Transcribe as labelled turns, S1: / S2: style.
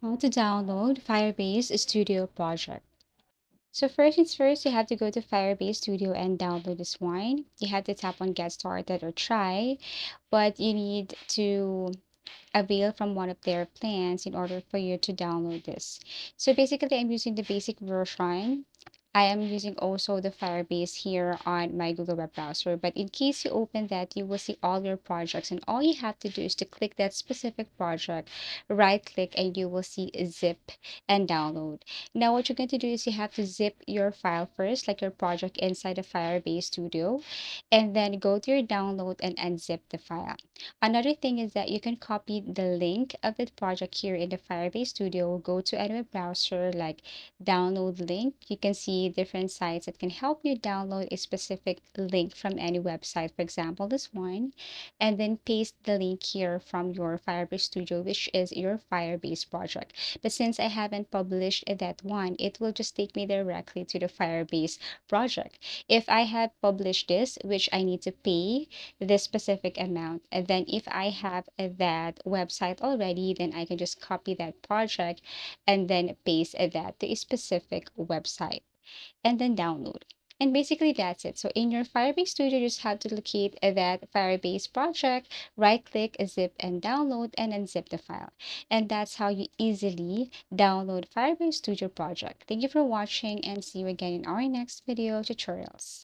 S1: How to download Firebase Studio project. So first things first, you have to go to Firebase Studio and download this one. You have to tap on Get Started or Try, but you need to avail from one of their plans in order for you to download this. So basically, I'm using the basic version. I am using also the Firebase here on my Google web browser, but in case you open that, you will see all your projects, and all you have to do is to click that specific project, right click, and you will see zip and download. Now what you're going to do is you have to zip your file first, like your project inside the Firebase Studio, and then go to your download and unzip the file. Another thing is that you can copy the link of the project here in the Firebase Studio, go to any web browser like download link. You can see different sites that can help you download a specific link from any website, for example, this one, and then paste the link here from your Firebase Studio, which is your Firebase project. But since I haven't published that one, it will just take me directly to the Firebase project. If I have published this, which I need to pay this specific amount, and then if I have that website already, then I can just copy that project and then paste that to a specific website and then download. And basically that's it. So in your Firebase Studio, you just have to locate that Firebase project, right click, zip and download, and unzip the file. And that's how you easily download Firebase Studio project. Thank you for watching and see you again in our next video tutorials.